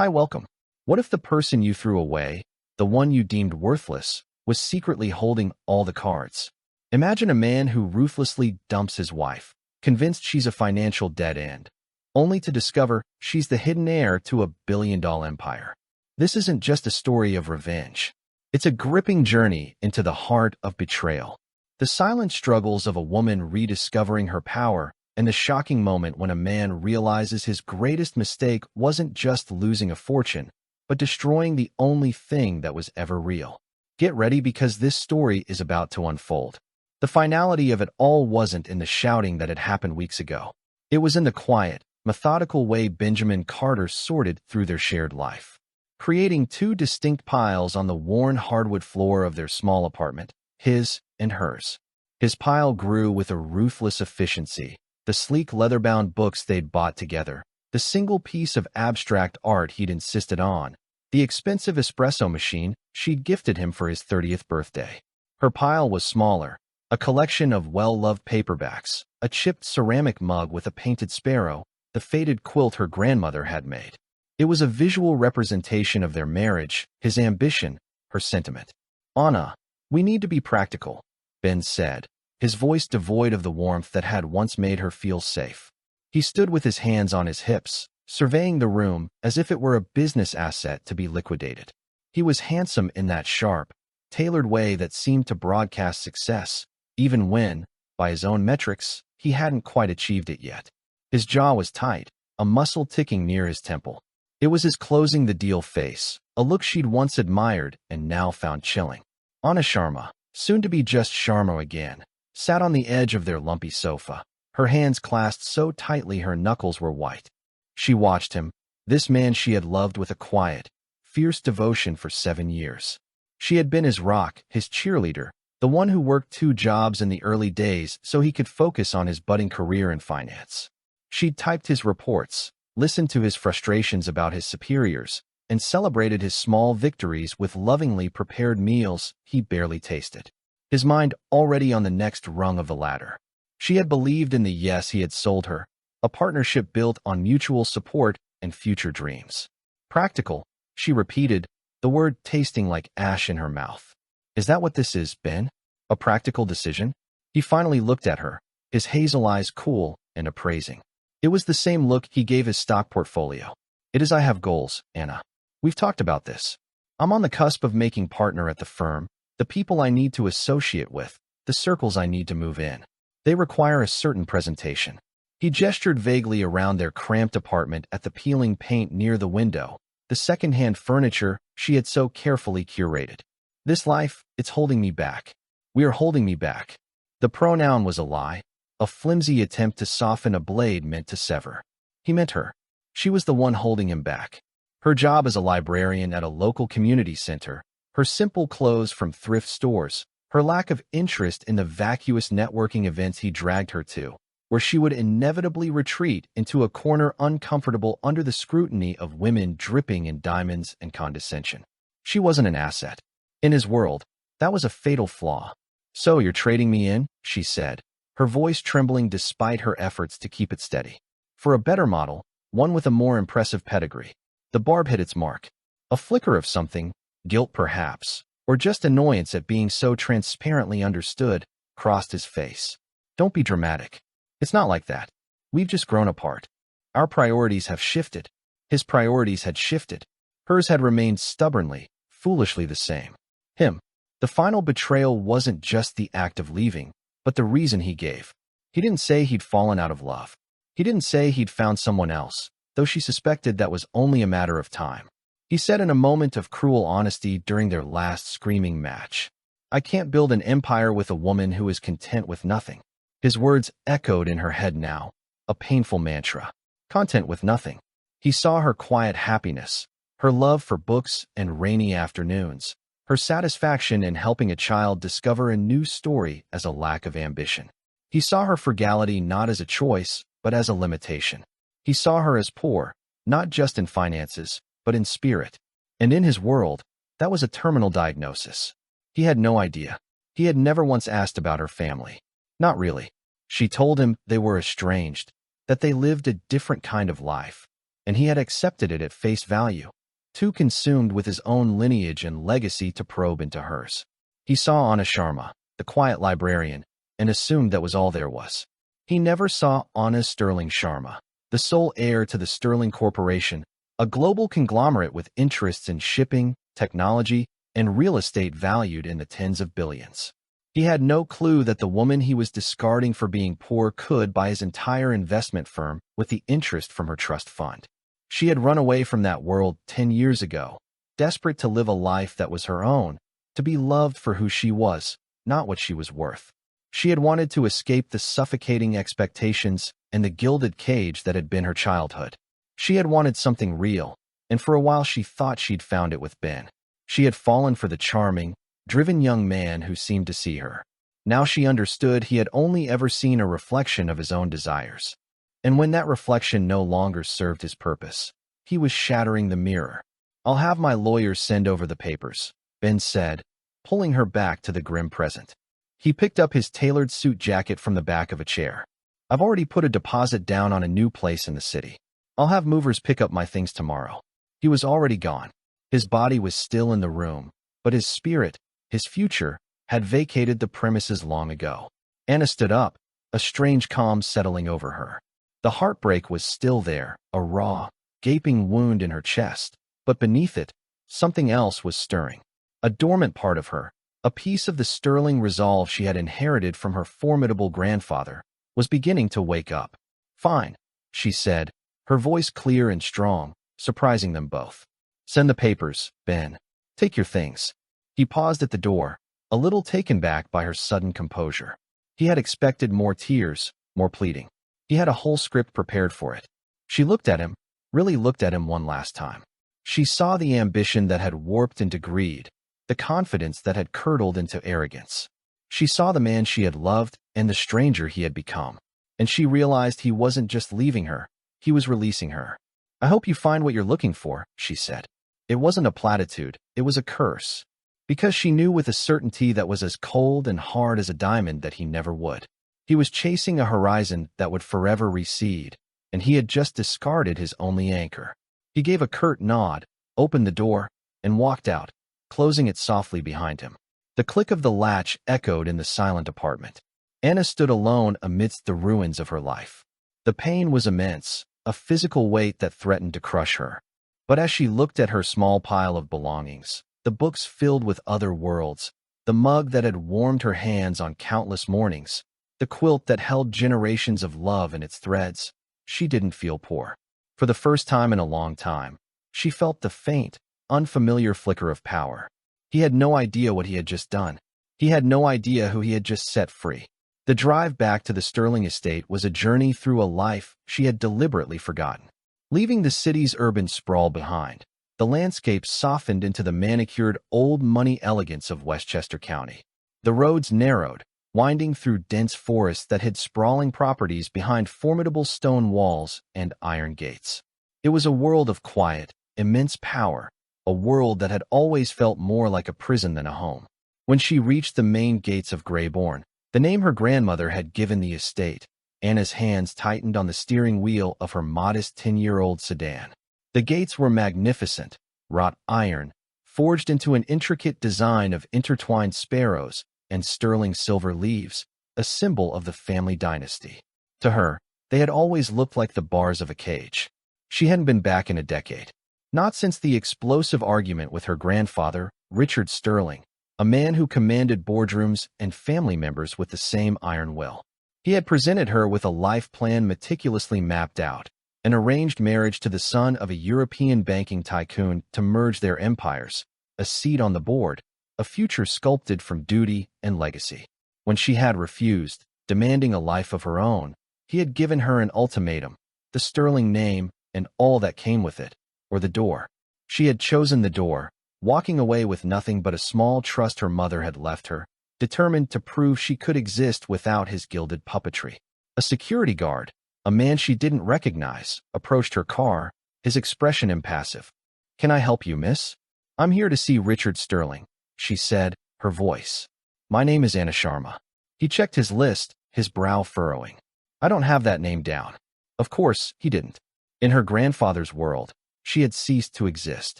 Hi, welcome. What if the person you threw away, the one you deemed worthless, was secretly holding all the cards? Imagine a man who ruthlessly dumps his wife, convinced she's a financial dead end, only to discover she's the hidden heir to a billion-dollar empire. This isn't just a story of revenge. It's a gripping journey into the heart of betrayal. The silent struggles of a woman rediscovering her power, and the shocking moment when a man realizes his greatest mistake wasn't just losing a fortune, but destroying the only thing that was ever real. Get ready because this story is about to unfold. The finality of it all wasn't in the shouting that had happened weeks ago. It was in the quiet, methodical way Benjamin Carter sorted through their shared life, creating two distinct piles on the worn hardwood floor of their small apartment, his and hers. His pile grew with a ruthless efficiency. The sleek leather-bound books they'd bought together, the single piece of abstract art he'd insisted on, the expensive espresso machine she'd gifted him for his 30th birthday. Her pile was smaller, a collection of well-loved paperbacks, a chipped ceramic mug with a painted sparrow, the faded quilt her grandmother had made. It was a visual representation of their marriage, his ambition, her sentiment. "Anna, we need to be practical," Ben said, his voice devoid of the warmth that had once made her feel safe. He stood with his hands on his hips, surveying the room as if it were a business asset to be liquidated. He was handsome in that sharp, tailored way that seemed to broadcast success, even when, by his own metrics, he hadn't quite achieved it yet. His jaw was tight, a muscle ticking near his temple. It was his closing the deal face, a look she'd once admired and now found chilling. Anna Sharma, soon to be just Sharma again, sat on the edge of their lumpy sofa, her hands clasped so tightly her knuckles were white. She watched him, this man she had loved with a quiet, fierce devotion for 7 years. She had been his rock, his cheerleader, the one who worked 2 jobs in the early days so he could focus on his budding career in finance. She'd typed his reports, listened to his frustrations about his superiors, and celebrated his small victories with lovingly prepared meals he barely tasted. His mind already on the next rung of the ladder. She had believed in the yes he had sold her, a partnership built on mutual support and future dreams. Practical, she repeated, the word tasting like ash in her mouth. Is that what this is, Ben? A practical decision? He finally looked at her, his hazel eyes cool and appraising. It was the same look he gave his stock portfolio. It is I have goals, Anna. We've talked about this. I'm on the cusp of making partner at the firm, the people I need to associate with, the circles I need to move in. They require a certain presentation. He gestured vaguely around their cramped apartment at the peeling paint near the window, the second-hand furniture she had so carefully curated. This life, it's holding me back. We are holding me back. The pronoun was a lie, a flimsy attempt to soften a blade meant to sever. He meant her. She was the one holding him back. Her job as a librarian at a local community center, her simple clothes from thrift stores, her lack of interest in the vacuous networking events he dragged her to, where she would inevitably retreat into a corner uncomfortable under the scrutiny of women dripping in diamonds and condescension. She wasn't an asset. In his world, that was a fatal flaw. "So you're trading me in?" she said, her voice trembling despite her efforts to keep it steady. For a better model, one with a more impressive pedigree. The barb hit its mark. A flicker of something, guilt perhaps, or just annoyance at being so transparently understood, crossed his face. "Don't be dramatic. It's not like that. We've just grown apart. Our priorities have shifted." His priorities had shifted. Hers had remained stubbornly, foolishly the same. Him. The final betrayal wasn't just the act of leaving, but the reason he gave. He didn't say he'd fallen out of love. He didn't say he'd found someone else, though she suspected that was only a matter of time. He said in a moment of cruel honesty during their last screaming match, "I can't build an empire with a woman who is content with nothing." His words echoed in her head now, a painful mantra. Content with nothing. He saw her quiet happiness, her love for books and rainy afternoons, her satisfaction in helping a child discover a new story as a lack of ambition. He saw her frugality not as a choice, but as a limitation. He saw her as poor, not just in finances, but in spirit. And in his world, that was a terminal diagnosis. He had no idea. He had never once asked about her family. Not really. She told him they were estranged, that they lived a different kind of life. and he had accepted it at face value, too consumed with his own lineage and legacy to probe into hers. He saw Anna Sharma, the quiet librarian, and assumed that was all there was. He never saw Anna Sterling Sharma, the sole heir to the Sterling Corporation, a global conglomerate with interests in shipping, technology, and real estate valued in the tens of billions. He had no clue that the woman he was discarding for being poor could buy his entire investment firm with the interest from her trust fund. She had run away from that world 10 years ago, desperate to live a life that was her own, to be loved for who she was, not what she was worth. She had wanted to escape the suffocating expectations and the gilded cage that had been her childhood. She had wanted something real, and for a while she thought she'd found it with Ben. She had fallen for the charming, driven young man who seemed to see her. Now she understood he had only ever seen a reflection of his own desires. And when that reflection no longer served his purpose, he was shattering the mirror. "I'll have my lawyers send over the papers," Ben said, pulling her back to the grim present. He picked up his tailored suit jacket from the back of a chair. "I've already put a deposit down on a new place in the city. I'll have movers pick up my things tomorrow." He was already gone. His body was still in the room, but his spirit, his future, had vacated the premises long ago. Anna stood up, a strange calm settling over her. The heartbreak was still there, a raw, gaping wound in her chest, but beneath it, something else was stirring. A dormant part of her, a piece of the sterling resolve she had inherited from her formidable grandfather, was beginning to wake up. "Fine," she said, her voice clear and strong, surprising them both. "Send the papers, Ben. Take your things." He paused at the door, a little taken back by her sudden composure. He had expected more tears, more pleading. He had a whole script prepared for it. She looked at him, really looked at him one last time. She saw the ambition that had warped into greed, the confidence that had curdled into arrogance. She saw the man she had loved and the stranger he had become, and she realized he wasn't just leaving her, he was releasing her. "I hope you find what you're looking for," she said. It wasn't a platitude, it was a curse, because she knew with a certainty that was as cold and hard as a diamond that he never would. He was chasing a horizon that would forever recede, and he had just discarded his only anchor. He gave a curt nod, opened the door, and walked out, closing it softly behind him. The click of the latch echoed in the silent apartment. Anna stood alone amidst the ruins of her life. The pain was immense, a physical weight that threatened to crush her. But as she looked at her small pile of belongings, the books filled with other worlds, the mug that had warmed her hands on countless mornings, the quilt that held generations of love in its threads, she didn't feel poor. For the first time in a long time, she felt the faint, unfamiliar flicker of power. He had no idea what he had just done. He had no idea who he had just set free. The drive back to the Sterling estate was a journey through a life she had deliberately forgotten. Leaving the city's urban sprawl behind, the landscape softened into the manicured old money elegance of Westchester County. The roads narrowed, winding through dense forests that hid sprawling properties behind formidable stone walls and iron gates. It was a world of quiet, immense power, a world that had always felt more like a prison than a home. When she reached the main gates of Greybourne, the name her grandmother had given the estate, Anna's hands tightened on the steering wheel of her modest 10-year-old sedan. The gates were magnificent, wrought iron, forged into an intricate design of intertwined sparrows and sterling silver leaves, a symbol of the family dynasty. To her, they had always looked like the bars of a cage. She hadn't been back in a decade. Not since the explosive argument with her grandfather, Richard Sterling, a man who commanded boardrooms and family members with the same iron will. He had presented her with a life plan meticulously mapped out, an arranged marriage to the son of a European banking tycoon to merge their empires, a seat on the board, a future sculpted from duty and legacy. When she had refused, demanding a life of her own, he had given her an ultimatum, the Sterling name and all that came with it, or the door. She had chosen the door, walking away with nothing but a small trust her mother had left her, determined to prove she could exist without his gilded puppetry. A security guard, a man she didn't recognize, approached her car, his expression impassive. "Can I help you, miss?" "I'm here to see Richard Sterling," she said, her voice. "My name is Anna Sharma." He checked his list, his brow furrowing. "I don't have that name down." Of course, he didn't. In her grandfather's world, she had ceased to exist.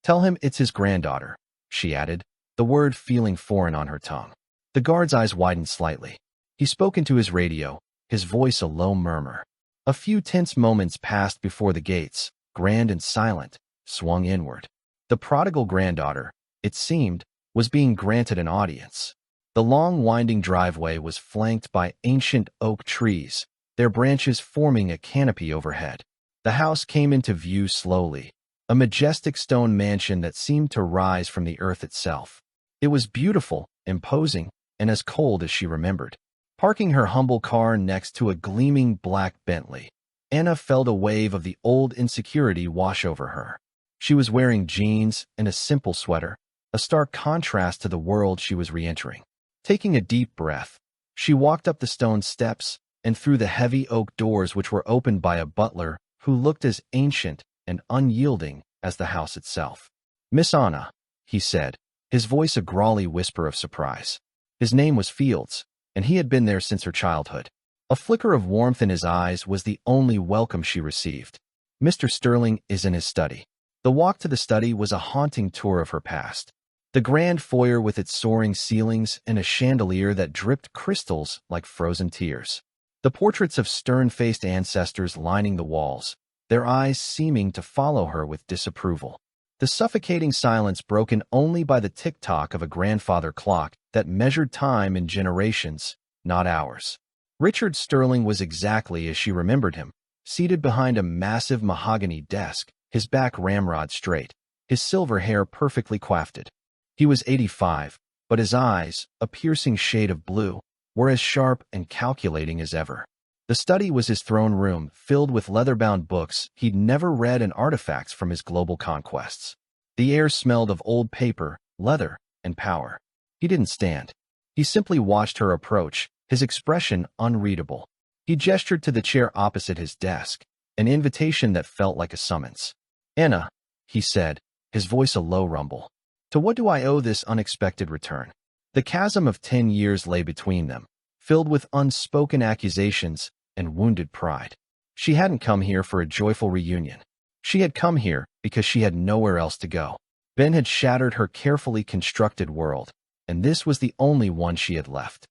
Tell him it's his granddaughter, she added, the word feeling foreign on her tongue. The guard's eyes widened slightly. He spoke into his radio, his voice a low murmur. A few tense moments passed before the gates, grand and silent, swung inward. The prodigal granddaughter, it seemed, was being granted an audience. The long winding driveway was flanked by ancient oak trees, their branches forming a canopy overhead. The house came into view slowly, a majestic stone mansion that seemed to rise from the earth itself. It was beautiful, imposing, and as cold as she remembered. Parking her humble car next to a gleaming black Bentley, Anna felt a wave of the old insecurity wash over her. She was wearing jeans and a simple sweater, a stark contrast to the world she was re-entering. Taking a deep breath, she walked up the stone steps and through the heavy oak doors which were opened by a butler who looked as ancient and unyielding as the house itself. "Miss Anna," he said, his voice a growly whisper of surprise. His name was Fields, and he had been there since her childhood. A flicker of warmth in his eyes was the only welcome she received. "Mr. Sterling is in his study." The walk to the study was a haunting tour of her past. The grand foyer with its soaring ceilings and a chandelier that dripped crystals like frozen tears. The portraits of stern-faced ancestors lining the walls, their eyes seeming to follow her with disapproval. The suffocating silence broken only by the tick-tock of a grandfather clock that measured time in generations, not hours. Richard Sterling was exactly as she remembered him, seated behind a massive mahogany desk, his back ramrod straight, his silver hair perfectly coiffed. He was 85, but his eyes, a piercing shade of blue, were as sharp and calculating as ever. The study was his throne room, filled with leather-bound books he'd never read and artifacts from his global conquests. The air smelled of old paper, leather, and power. He didn't stand. He simply watched her approach, his expression unreadable. He gestured to the chair opposite his desk, an invitation that felt like a summons. "Anna," he said, his voice a low rumble. "To what do I owe this unexpected return?" The chasm of 10 years lay between them, filled with unspoken accusations and wounded pride. She hadn't come here for a joyful reunion. She had come here because she had nowhere else to go. Ben had shattered her carefully constructed world, and this was the only one she had left.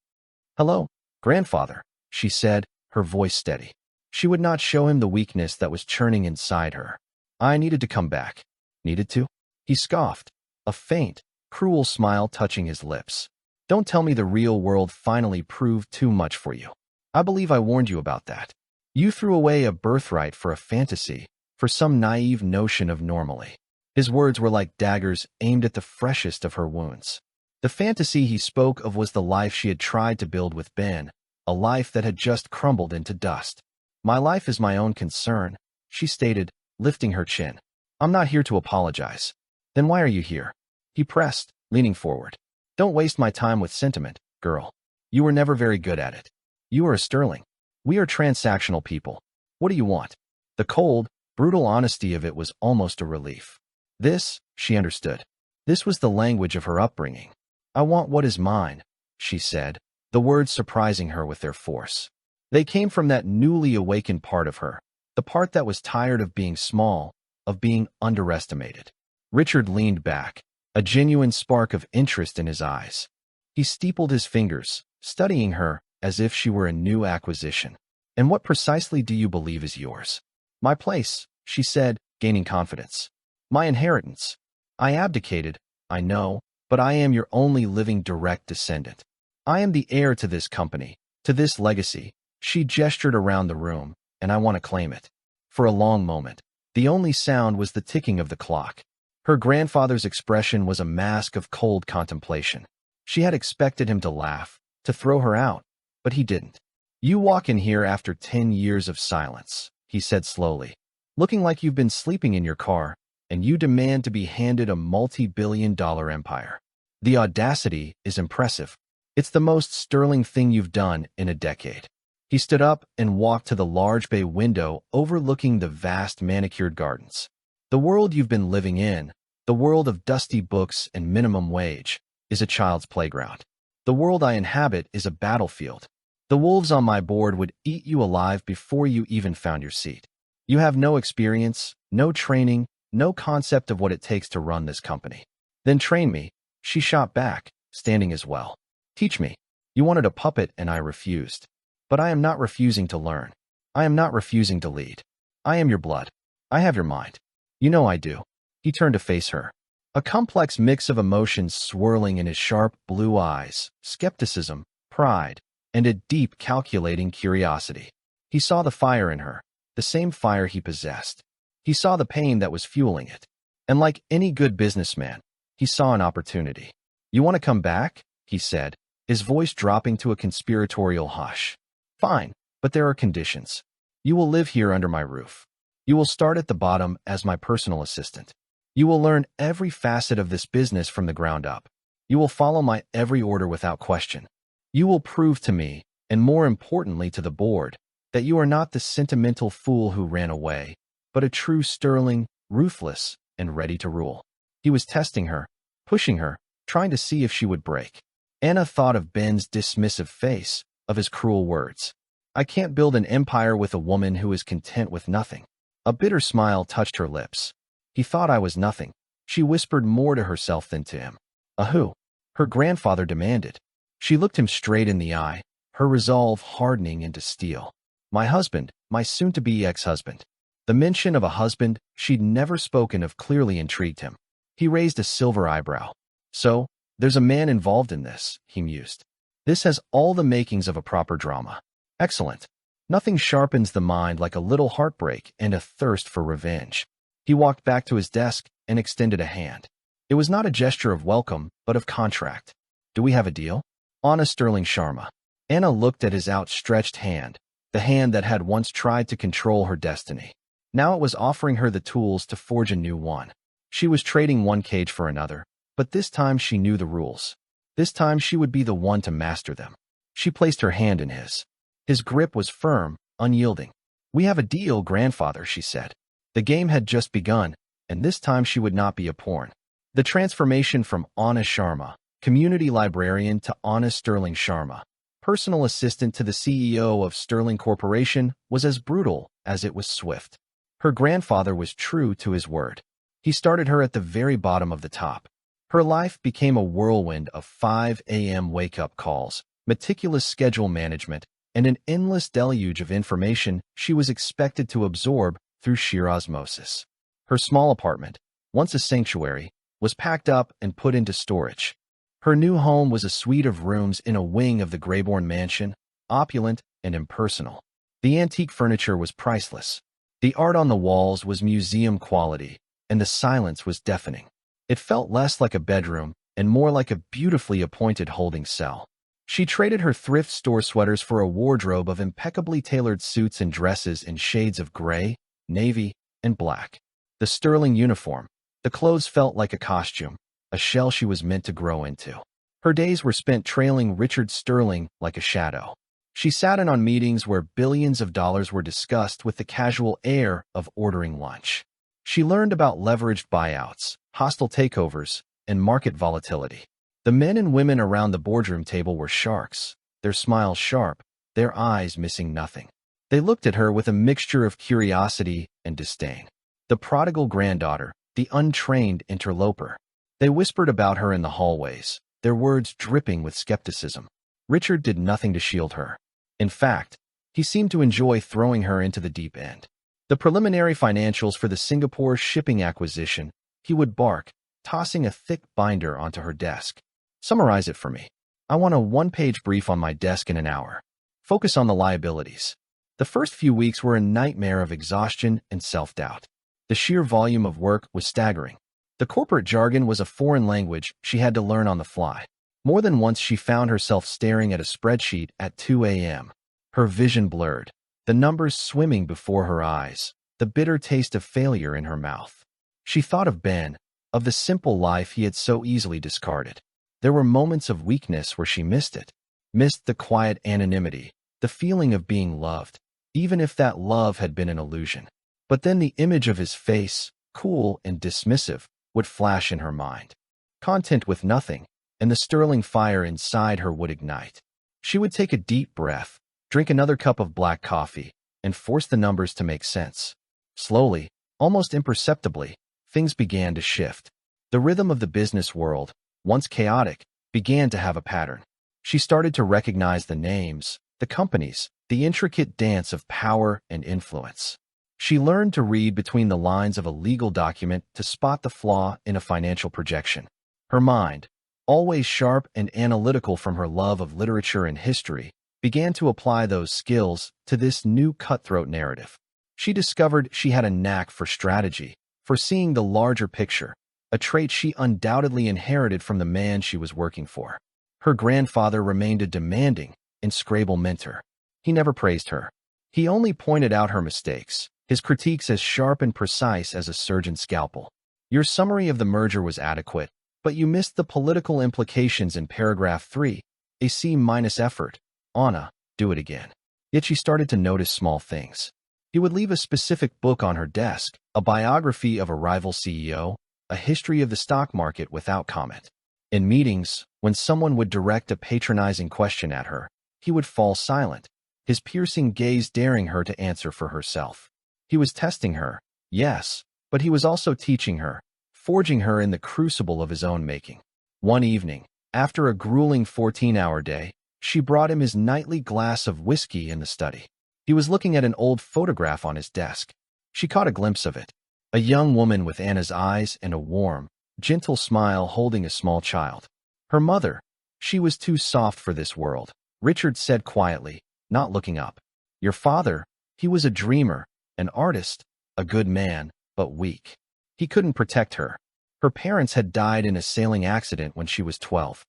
"Hello, grandfather," she said, her voice steady. She would not show him the weakness that was churning inside her. "I needed to come back." "Needed to?" He scoffed, a faint, cruel smile touching his lips. "Don't tell me the real world finally proved too much for you. I believe I warned you about that. You threw away a birthright for a fantasy, for some naive notion of normally." His words were like daggers aimed at the freshest of her wounds. The fantasy he spoke of was the life she had tried to build with Ben, a life that had just crumbled into dust. "My life is my own concern," she stated, lifting her chin. "I'm not here to apologize." "Then why are you here?" he pressed, leaning forward. "Don't waste my time with sentiment, girl. You were never very good at it. You are a Sterling. We are transactional people. What do you want?" The cold, brutal honesty of it was almost a relief. This, she understood. This was the language of her upbringing. "I want what is mine," she said, the words surprising her with their force. They came from that newly awakened part of her, the part that was tired of being small, of being underestimated. Richard leaned back, a genuine spark of interest in his eyes. He steepled his fingers, studying her as if she were a new acquisition. "And what precisely do you believe is yours?" "My place," she said, gaining confidence. "My inheritance. I abdicated, I know, but I am your only living direct descendant. I am the heir to this company, to this legacy." She gestured around the room, "and I want to claim it." For a long moment, the only sound was the ticking of the clock. Her grandfather's expression was a mask of cold contemplation. She had expected him to laugh, to throw her out, but he didn't. "You walk in here after 10 years of silence," he said slowly, "looking like you've been sleeping in your car, and you demand to be handed a multi-billion-dollar empire. The audacity is impressive. It's the most Sterling thing you've done in a decade." He stood up and walked to the large bay window overlooking the vast manicured gardens. "The world you've been living in, the world of dusty books and minimum wage, is a child's playground. The world I inhabit is a battlefield. The wolves on my board would eat you alive before you even found your seat. You have no experience, no training, no concept of what it takes to run this company. Then train me, she shot back, standing as well. Teach me. You wanted a puppet and I refused. But I am not refusing to learn. I am not refusing to lead. I am your blood. I have your mind. You know I do. He turned to face her. A complex mix of emotions swirling in his sharp blue eyes, skepticism, pride, and a deep calculating curiosity. He saw the fire in her, the same fire he possessed. He saw the pain that was fueling it. And like any good businessman, he saw an opportunity. You want to come back? He said, his voice dropping to a conspiratorial hush. Fine, but there are conditions. You will live here under my roof. You will start at the bottom as my personal assistant. You will learn every facet of this business from the ground up. You will follow my every order without question. You will prove to me, and more importantly to the board, that you are not the sentimental fool who ran away, but a true sterling, ruthless, and ready to rule. He was testing her, pushing her, trying to see if she would break. Anna thought of Ben's dismissive face, of his cruel words. I can't build an empire with a woman who is content with nothing. A bitter smile touched her lips. He thought I was nothing. She whispered more to herself than to him. A who? Her grandfather demanded. She looked him straight in the eye, her resolve hardening into steel. My husband, my soon-to-be ex-husband. The mention of a husband she'd never spoken of clearly intrigued him. He raised a silver eyebrow. So, there's a man involved in this, he mused. This has all the makings of a proper drama. Excellent. Nothing sharpens the mind like a little heartbreak and a thirst for revenge. He walked back to his desk and extended a hand. It was not a gesture of welcome, but of contract. Do we have a deal? Anna Sterling Sharma. Anna looked at his outstretched hand, the hand that had once tried to control her destiny. Now it was offering her the tools to forge a new one. She was trading one cage for another, but this time she knew the rules. This time she would be the one to master them. She placed her hand in his. His grip was firm, unyielding. We have a deal, grandfather, she said. The game had just begun, and this time she would not be a pawn. The transformation from Anna Sharma, community librarian, to Anna Sterling Sharma, personal assistant to the CEO of Sterling Corporation, was as brutal as it was swift. Her grandfather was true to his word. He started her at the very bottom of the top. Her life became a whirlwind of 5 a.m. wake-up calls, meticulous schedule management, and an endless deluge of information she was expected to absorb through sheer osmosis. Her small apartment, once a sanctuary, was packed up and put into storage. Her new home was a suite of rooms in a wing of the Grayborn mansion, opulent and impersonal. The antique furniture was priceless. The art on the walls was museum quality, and the silence was deafening. It felt less like a bedroom and more like a beautifully appointed holding cell. She traded her thrift store sweaters for a wardrobe of impeccably tailored suits and dresses in shades of gray, navy, and black. The sterling uniform. The clothes felt like a costume, a shell she was meant to grow into. Her days were spent trailing Richard Sterling like a shadow. She sat in on meetings where billions of dollars were discussed with the casual air of ordering lunch. She learned about leveraged buyouts, hostile takeovers, and market volatility. The men and women around the boardroom table were sharks, their smiles sharp, their eyes missing nothing. They looked at her with a mixture of curiosity and disdain. The prodigal granddaughter, the untrained interloper. They whispered about her in the hallways, their words dripping with skepticism. Richard did nothing to shield her. In fact, he seemed to enjoy throwing her into the deep end. The preliminary financials for the Singapore shipping acquisition, he would bark, tossing a thick binder onto her desk. Summarize it for me. I want a one-page brief on my desk in an hour. Focus on the liabilities. The first few weeks were a nightmare of exhaustion and self-doubt. The sheer volume of work was staggering. The corporate jargon was a foreign language she had to learn on the fly. More than once she found herself staring at a spreadsheet at 2 a.m. Her vision blurred, the numbers swimming before her eyes, the bitter taste of failure in her mouth. She thought of Ben, of the simple life he had so easily discarded. There were moments of weakness where she missed it, missed the quiet anonymity, the feeling of being loved, even if that love had been an illusion. But then the image of his face, cool and dismissive, would flash in her mind. Content with nothing, and the sterling fire inside her would ignite. She would take a deep breath, drink another cup of black coffee, and force the numbers to make sense. Slowly, almost imperceptibly, things began to shift. The rhythm of the business world, once chaotic, began to have a pattern. She started to recognize the names, the companies, the intricate dance of power and influence. She learned to read between the lines of a legal document to spot the flaw in a financial projection. Her mind, always sharp and analytical from her love of literature and history, began to apply those skills to this new cutthroat narrative. She discovered she had a knack for strategy, for seeing the larger picture, a trait she undoubtedly inherited from the man she was working for. Her grandfather remained a demanding, inscrutable mentor. He never praised her. He only pointed out her mistakes, his critiques as sharp and precise as a surgeon's scalpel. Your summary of the merger was adequate, but you missed the political implications in paragraph 3, a C- effort. Anna, do it again. Yet she started to notice small things. He would leave a specific book on her desk, a biography of a rival CEO, a history of the stock market without comment. In meetings, when someone would direct a patronizing question at her, he would fall silent, his piercing gaze daring her to answer for herself. He was testing her, yes, but he was also teaching her, forging her in the crucible of his own making. One evening, after a grueling 14-hour day, she brought him his nightly glass of whiskey in the study. He was looking at an old photograph on his desk. She caught a glimpse of it. A young woman with Anna's eyes and a warm, gentle smile holding a small child. Her mother. She was too soft for this world, Richard said quietly, not looking up. Your father, he was a dreamer, an artist, a good man, but weak. He couldn't protect her. Her parents had died in a sailing accident when she was 12.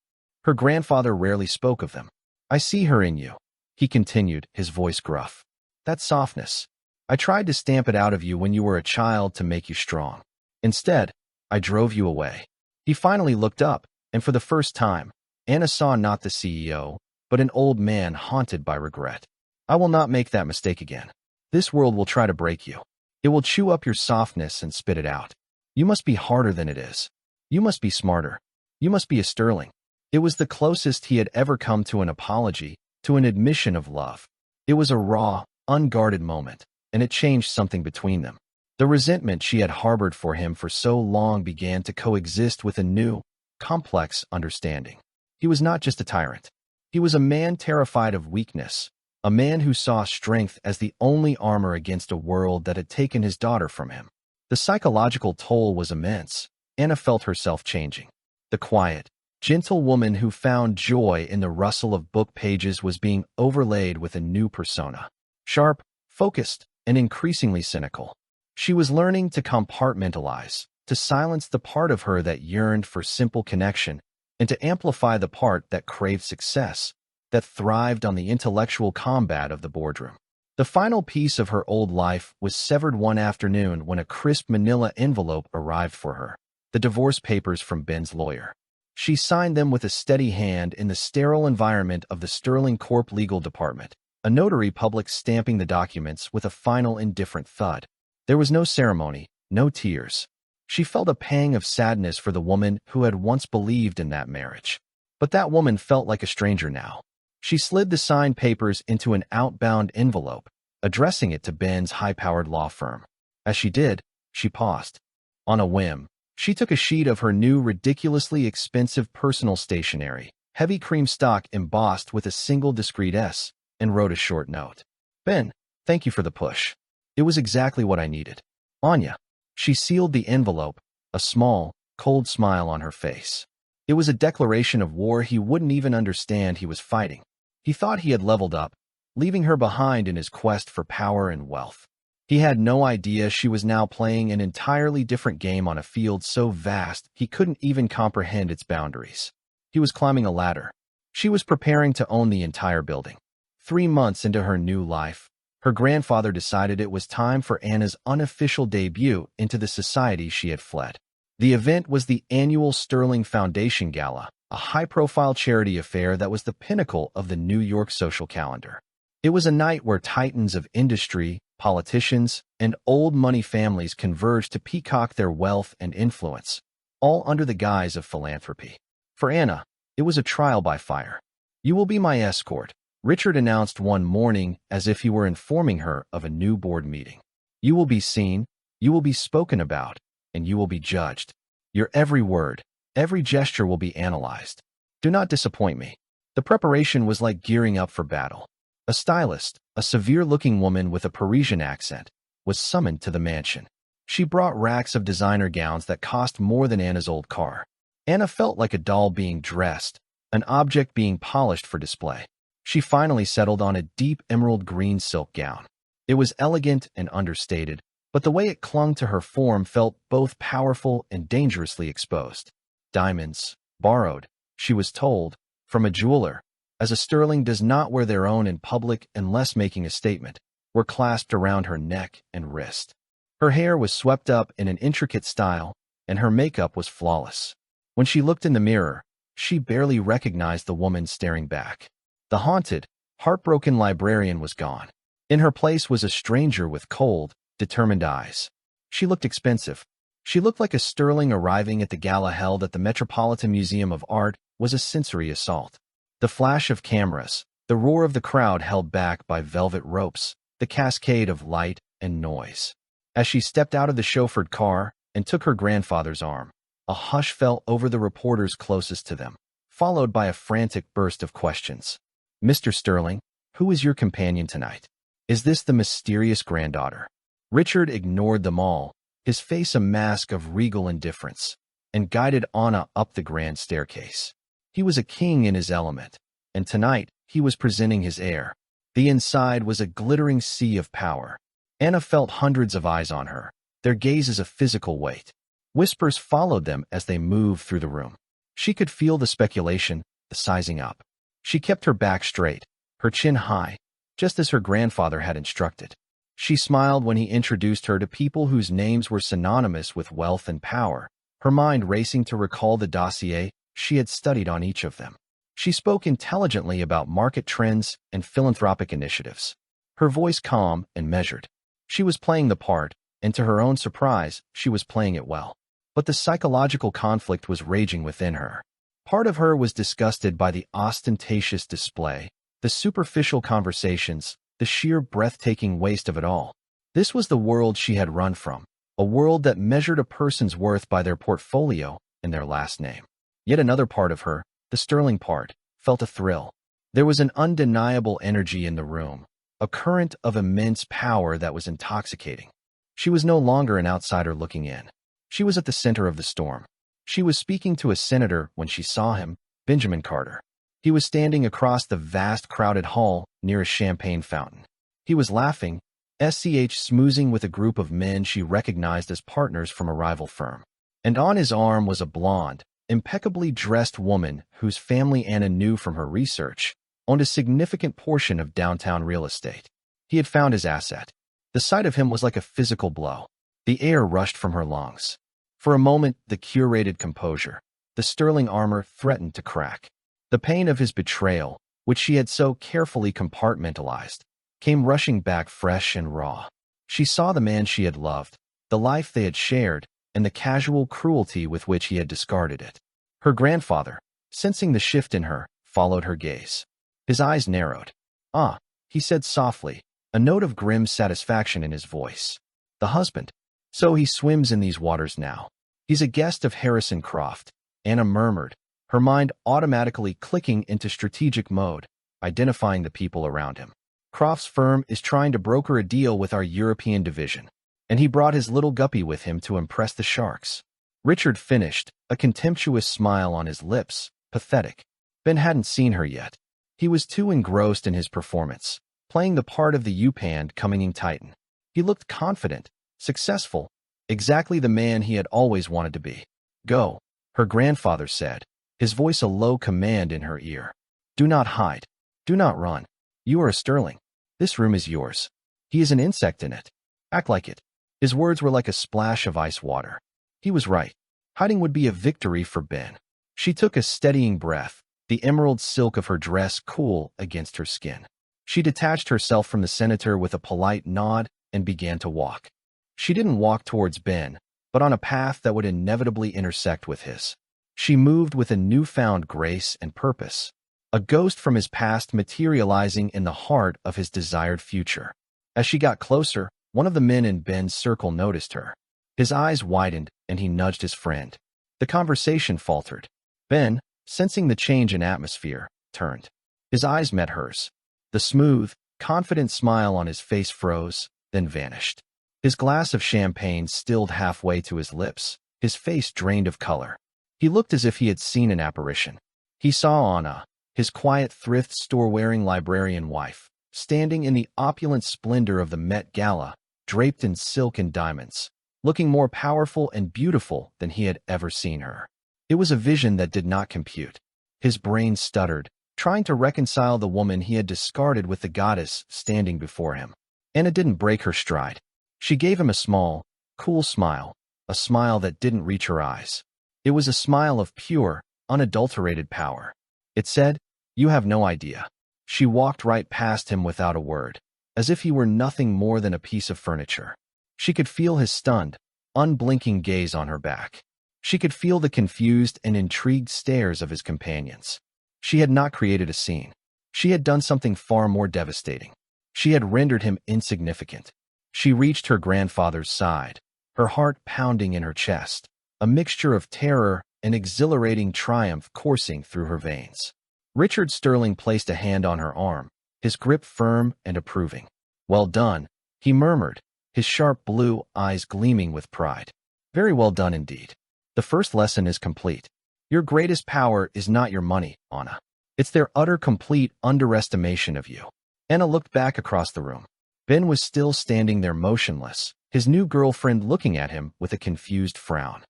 Her grandfather rarely spoke of them. I see her in you, he continued, his voice gruff. That softness. I tried to stamp it out of you when you were a child to make you strong. Instead, I drove you away. He finally looked up, and for the first time, Anna saw not the CEO, but an old man haunted by regret. I will not make that mistake again. This world will try to break you. It will chew up your softness and spit it out. You must be harder than it is. You must be smarter. You must be a sterling. It was the closest he had ever come to an apology, to an admission of love. It was a raw, unguarded moment, and it changed something between them. The resentment she had harbored for him for so long began to coexist with a new, complex understanding. He was not just a tyrant. He was a man terrified of weakness, a man who saw strength as the only armor against a world that had taken his daughter from him. The psychological toll was immense. Anna felt herself changing. The quiet, gentle woman who found joy in the rustle of book pages was being overlaid with a new persona. Sharp, focused, and increasingly cynical. She was learning to compartmentalize, to silence the part of her that yearned for simple connection, and to amplify the part that craved success, that thrived on the intellectual combat of the boardroom. The final piece of her old life was severed one afternoon when a crisp manila envelope arrived for her, the divorce papers from Ben's lawyer. She signed them with a steady hand in the sterile environment of the Sterling Corp legal department, a notary public stamping the documents with a final indifferent thud. There was no ceremony, no tears. She felt a pang of sadness for the woman who had once believed in that marriage. But that woman felt like a stranger now. She slid the signed papers into an outbound envelope, addressing it to Ben's high-powered law firm. As she did, she paused. On a whim, she took a sheet of her new ridiculously expensive personal stationery, heavy cream stock embossed with a single discreet S, and wrote a short note. Ben, thank you for the push. It was exactly what I needed. Anya. She sealed the envelope, a small, cold smile on her face. It was a declaration of war he wouldn't even understand he was fighting. He thought he had leveled up, leaving her behind in his quest for power and wealth. He had no idea she was now playing an entirely different game on a field so vast he couldn't even comprehend its boundaries. He was climbing a ladder. She was preparing to own the entire building. 3 months into her new life, her grandfather decided it was time for Anna's unofficial debut into the society she had fled. The event was the annual Sterling Foundation Gala, a high-profile charity affair that was the pinnacle of the New York social calendar. It was a night where titans of industry, politicians, and old money families converged to peacock their wealth and influence, all under the guise of philanthropy. For Anna, it was a trial by fire. You will be my escort, Richard announced one morning as if he were informing her of a new board meeting. You will be seen, you will be spoken about, and you will be judged. Your every word, every gesture will be analyzed. Do not disappoint me. The preparation was like gearing up for battle. A stylist, a severe-looking woman with a Parisian accent, was summoned to the mansion. She brought racks of designer gowns that cost more than Anna's old car. Anna felt like a doll being dressed, an object being polished for display. She finally settled on a deep emerald green silk gown. It was elegant and understated, but the way it clung to her form felt both powerful and dangerously exposed. Diamonds, borrowed, she was told, from a jeweler, as a sterling does not wear their own in public unless making a statement, were clasped around her neck and wrist. Her hair was swept up in an intricate style, and her makeup was flawless. When she looked in the mirror, she barely recognized the woman staring back. The haunted, heartbroken librarian was gone. In her place was a stranger with cold, determined eyes. She looked expensive. She looked like a sterling arriving at the gala held at the Metropolitan Museum of Art was a sensory assault. The flash of cameras, the roar of the crowd held back by velvet ropes, the cascade of light and noise. As she stepped out of the chauffeured car and took her grandfather's arm, a hush fell over the reporters closest to them, followed by a frantic burst of questions. Mr. Sterling, who is your companion tonight? Is this the mysterious granddaughter? Richard ignored them all, his face a mask of regal indifference, and guided Anna up the grand staircase. He was a king in his element, and tonight he was presenting his heir. The inside was a glittering sea of power. Anna felt hundreds of eyes on her, their gazes a physical weight. Whispers followed them as they moved through the room. She could feel the speculation, the sizing up. She kept her back straight, her chin high, just as her grandfather had instructed. She smiled when he introduced her to people whose names were synonymous with wealth and power, her mind racing to recall the dossier she had studied on each of them. She spoke intelligently about market trends and philanthropic initiatives, her voice calm and measured. She was playing the part, and to her own surprise, she was playing it well. But the psychological conflict was raging within her. Part of her was disgusted by the ostentatious display, the superficial conversations, the sheer breathtaking waste of it all. This was the world she had run from, a world that measured a person's worth by their portfolio and their last name. Yet another part of her, the Sterling part, felt a thrill. There was an undeniable energy in the room, a current of immense power that was intoxicating. She was no longer an outsider looking in. She was at the center of the storm. She was speaking to a senator when she saw him, Benjamin Carter. He was standing across the vast crowded hall near a champagne fountain. He was laughing, schmoozing with a group of men she recognized as partners from a rival firm. And on his arm was a blonde, impeccably dressed woman whose family Anna knew from her research, owned a significant portion of downtown real estate. He had found his asset. The sight of him was like a physical blow. The air rushed from her lungs. For a moment, the curated composure, the sterling armor threatened to crack. The pain of his betrayal, which she had so carefully compartmentalized, came rushing back fresh and raw. She saw the man she had loved, the life they had shared, and the casual cruelty with which he had discarded it. Her grandfather, sensing the shift in her, followed her gaze. His eyes narrowed. "Ah," he said softly, a note of grim satisfaction in his voice. "The husband. So he swims in these waters now. He's a guest of Harrison Croft," Anna murmured, her mind automatically clicking into strategic mode, identifying the people around him. "Croft's firm is trying to broker a deal with our European division, and he brought his little guppy with him to impress the sharks." Richard finished, a contemptuous smile on his lips, pathetic. Ben hadn't seen her yet. He was too engrossed in his performance, playing the part of the U-Pan coming titan. He looked confident, successful, exactly the man he had always wanted to be. "Go," her grandfather said, his voice a low command in her ear. "Do not hide. Do not run. You are a sterling. This room is yours. He is an insect in it. Act like it." His words were like a splash of ice water. He was right. Hiding would be a victory for Ben. She took a steadying breath, the emerald silk of her dress cool against her skin. She detached herself from the senator with a polite nod and began to walk. She didn't walk towards Ben, but on a path that would inevitably intersect with his. She moved with a newfound grace and purpose, a ghost from his past materializing in the heart of his desired future. As she got closer, One of the men in Ben's circle noticed her. His eyes widened, and he nudged his friend. The conversation faltered. Ben, sensing the change in atmosphere, turned. His eyes met hers. The smooth, confident smile on his face froze, then vanished. His glass of champagne stilled halfway to his lips, his face drained of color. He looked as if he had seen an apparition. He saw Anna, his quiet thrift store-wearing librarian wife, standing in the opulent splendor of the Met Gala, draped in silk and diamonds, looking more powerful and beautiful than he had ever seen her. It was a vision that did not compute. His brain stuttered, trying to reconcile the woman he had discarded with the goddess standing before him. Anna didn't break her stride. She gave him a small, cool smile, a smile that didn't reach her eyes. It was a smile of pure, unadulterated power. It said, "You have no idea." She walked right past him without a word, as if he were nothing more than a piece of furniture. She could feel his stunned, unblinking gaze on her back. She could feel the confused and intrigued stares of his companions. She had not created a scene. She had done something far more devastating. She had rendered him insignificant. She reached her grandfather's side, her heart pounding in her chest, a mixture of terror and exhilarating triumph coursing through her veins. Richard Sterling placed a hand on her arm, his grip firm and approving. "Well done," he murmured, his sharp blue eyes gleaming with pride. "Very well done indeed. The first lesson is complete. Your greatest power is not your money, Anna. It's their utter complete underestimation of you." Anna looked back across the room. Ben was still standing there motionless, his new girlfriend looking at him with a confused frown.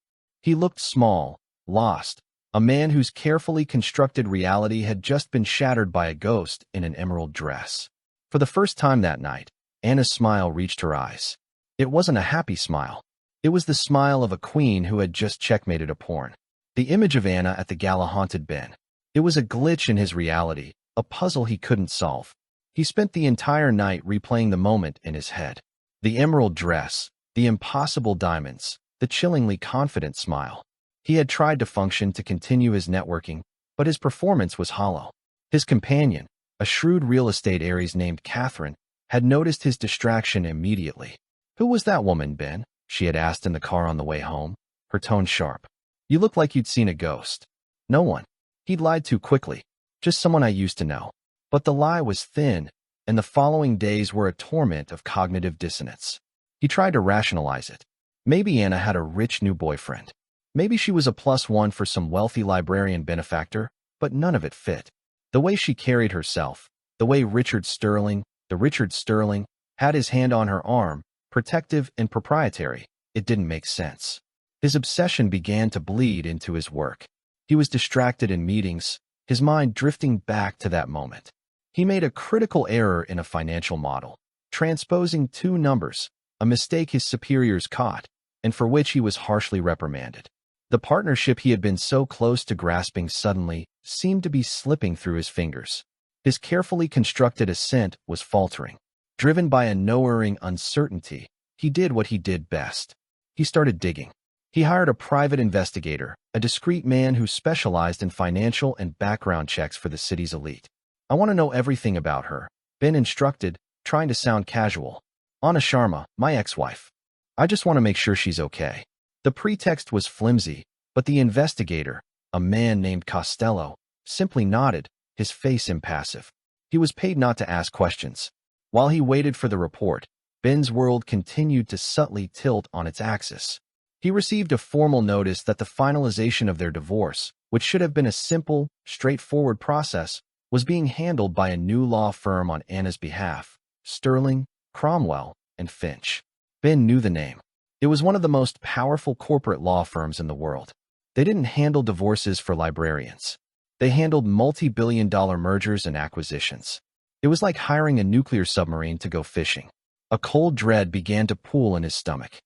He looked small, lost, a man whose carefully constructed reality had just been shattered by a ghost in an emerald dress. For the first time that night, Anna's smile reached her eyes. It wasn't a happy smile. It was the smile of a queen who had just checkmated a pawn. The image of Anna at the gala haunted Ben. It was a glitch in his reality, a puzzle he couldn't solve. He spent the entire night replaying the moment in his head. The emerald dress, the impossible diamonds, the chillingly confident smile. He had tried to function to continue his networking, but his performance was hollow. His companion, a shrewd real estate heiress named Catherine, had noticed his distraction immediately. "Who was that woman, Ben?" she had asked in the car on the way home, her tone sharp. "You look like you'd seen a ghost." "No one." He'd lied too quickly. "Just someone I used to know." But the lie was thin, and the following days were a torment of cognitive dissonance. He tried to rationalize it. Maybe Anna had a rich new boyfriend. Maybe she was a +1 for some wealthy librarian benefactor, but none of it fit. The way she carried herself, the way Richard Sterling had his hand on her arm, protective and proprietary, it didn't make sense. His obsession began to bleed into his work. He was distracted in meetings, his mind drifting back to that moment. He made a critical error in a financial model, transposing two numbers, a mistake his superiors caught, and for which he was harshly reprimanded. The partnership he had been so close to grasping suddenly seemed to be slipping through his fingers. His carefully constructed ascent was faltering. Driven by a knowing uncertainty, he did what he did best. He started digging. He hired a private investigator, a discreet man who specialized in financial and background checks for the city's elite. "I want to know everything about her," Ben instructed, trying to sound casual. "Anna Sharma, my ex-wife. I just want to make sure she's okay." The pretext was flimsy, but the investigator, a man named Costello, simply nodded, his face impassive. He was paid not to ask questions. While he waited for the report, Ben's world continued to subtly tilt on its axis. He received a formal notice that the finalization of their divorce, which should have been a simple, straightforward process, was being handled by a new law firm on Anna's behalf, Sterling, Cromwell, and Finch. Ben knew the name. It was one of the most powerful corporate law firms in the world. They didn't handle divorces for librarians. They handled multi-billion-dollar mergers and acquisitions. It was like hiring a nuclear submarine to go fishing. A cold dread began to pool in his stomach.